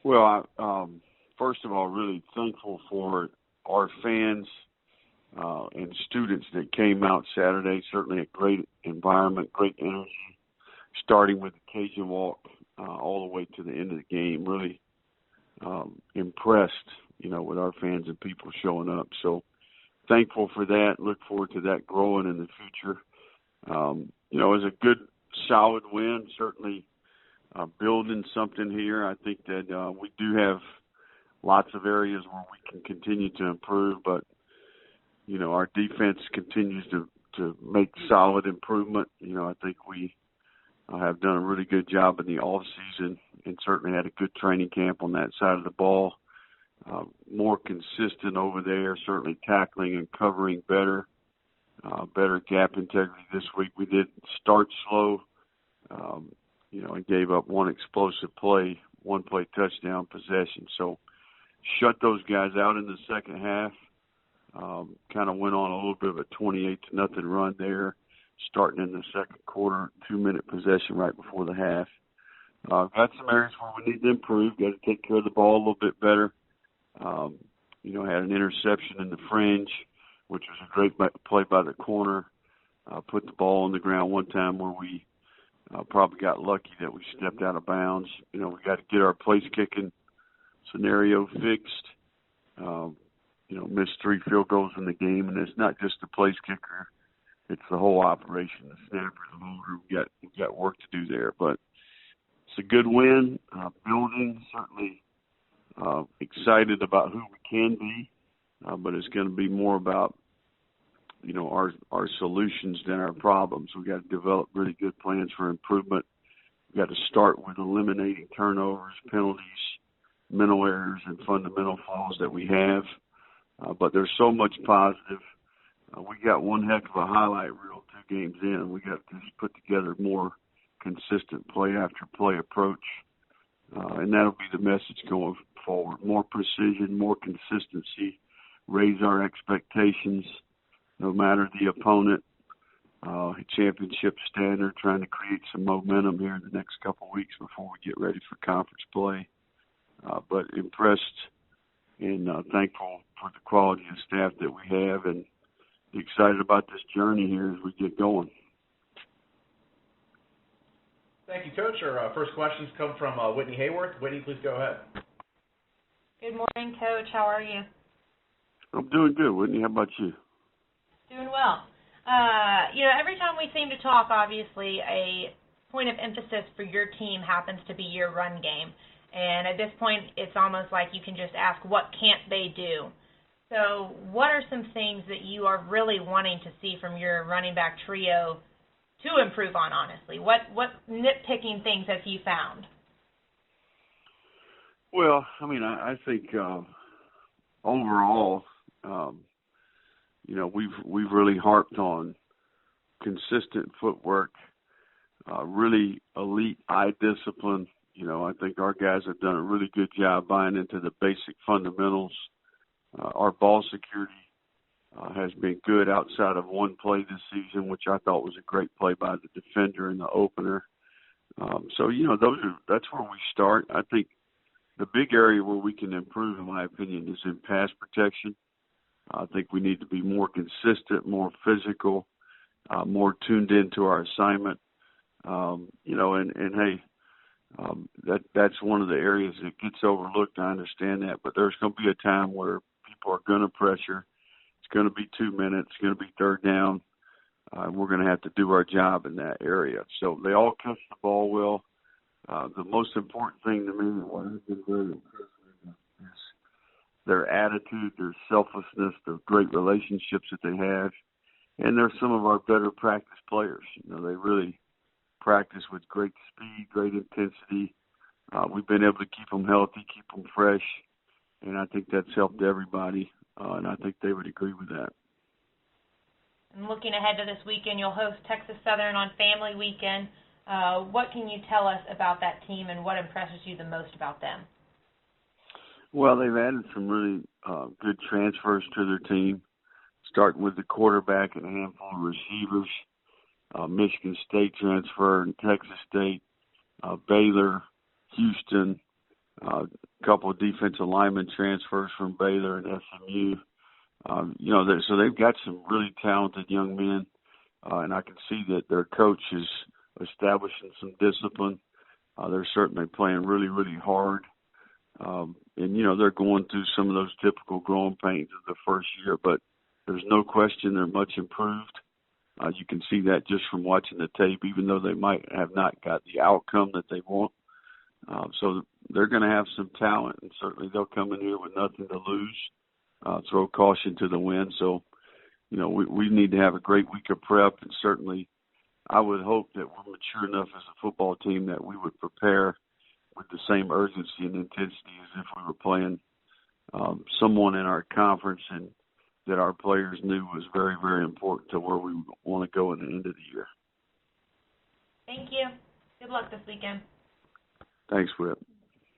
Well, first of all, really thankful for our fans and students that came out Saturday. Certainly a great environment, great energy, starting with the Cajun Walk all the way to the end of the game. Really impressed, with our fans and people showing up. So thankful for that. Look forward to that growing in the future. It was a good, solid win. Certainly building something here. I think that we do have lots of areas where we can continue to improve, but our defense continues to make solid improvement. I think we have done a really good job in the off season and certainly had a good training camp on that side of the ball. More consistent over there, certainly tackling and covering better, better gap integrity this week. We did start slow, and gave up one explosive play, one play touchdown possession. So shut those guys out in the second half. Kind of went on a little bit of a 28-0 run there, starting in the second quarter, 2-minute possession right before the half. Got some areas where we need to improve. Got to take care of the ball a little bit better. Had an interception in the fringe, which was a great play by the corner. Put the ball on the ground one time where we probably got lucky that we stepped out of bounds. We got to get our place kicking scenario fixed. Missed 3 field goals in the game, and it's not just the place kicker. It's the whole operation, the snapper, the holder. We got work to do there, but it's a good win. Building, certainly excited about who we can be, but it's going to be more about, our solutions than our problems. We got to develop really good plans for improvement. We got to start with eliminating turnovers, penalties, mental errors, and fundamental flaws that we have. But there's so much positive. We got one heck of a highlight reel 2 games in. We got to just put together more consistent play after play approach. And that'll be the message going forward. More precision, more consistency, raise our expectations, no matter the opponent. Championship standard, trying to create some momentum here in the next couple of weeks before we get ready for conference play. But impressed and thankful for the quality of staff that we have, and excited about this journey here as we get going. Thank you, Coach. Our first questions come from Whitney Hayworth. Whitney, please go ahead. Good morning, Coach. How are you? I'm doing good, Whitney. How about you? Doing well. Every time we seem to talk, obviously, a point of emphasis for your team happens to be your run game. And at this point, it's almost like you can just ask, what can't they do? So what are some things that you are really wanting to see from your running back trio to improve on, honestly? What nitpicking things have you found? Well, I think overall, we've really harped on consistent footwork, really elite eye discipline. I think our guys have done a really good job buying into the basic fundamentals. Our ball security has been good outside of one play this season, which I thought was a great play by the defender in the opener. That's where we start. I think the big area where we can improve, in my opinion, is in pass protection. I think we need to be more consistent, more physical, more tuned into our assignment. That's one of the areas that gets overlooked. I understand that, but there's going to be a time where people are going to pressure. It's going to be 2 minutes. It's going to be third down. We're going to have to do our job in that area. So they all catch the ball well. The most important thing to me, what has been very impressive, is their attitude, their selflessness, the great relationships that they have. And they're some of our better practice players. They really practice with great speed, great intensity. We've been able to keep them healthy, keep them fresh, and I think that's helped everybody, and I think they would agree with that. And looking ahead to this weekend, you'll host Texas Southern on Family Weekend. What can you tell us about that team, and what impresses you the most about them? Well, they've added some really good transfers to their team, starting with the quarterback and a handful of receivers. Michigan State transfer and Texas State, Baylor, Houston, couple of defensive lineman transfers from Baylor and SMU. So they've got some really talented young men, and I can see that their coach is establishing some discipline. They're certainly playing really, really hard. They're going through some of those typical growing pains of the first year, but there's no question they're much improved. You can see that just from watching the tape, even though they might have not got the outcome that they want. So they're going to have some talent, and certainly they'll come in here with nothing to lose, throw caution to the wind. So, we need to have a great week of prep, and certainly I would hope that we're mature enough as a football team that we would prepare with the same urgency and intensity as if we were playing someone in our conference, and that our players knew was very, very important to where we want to go at the end of the year. Thank you. Good luck this weekend. Thanks, Whip.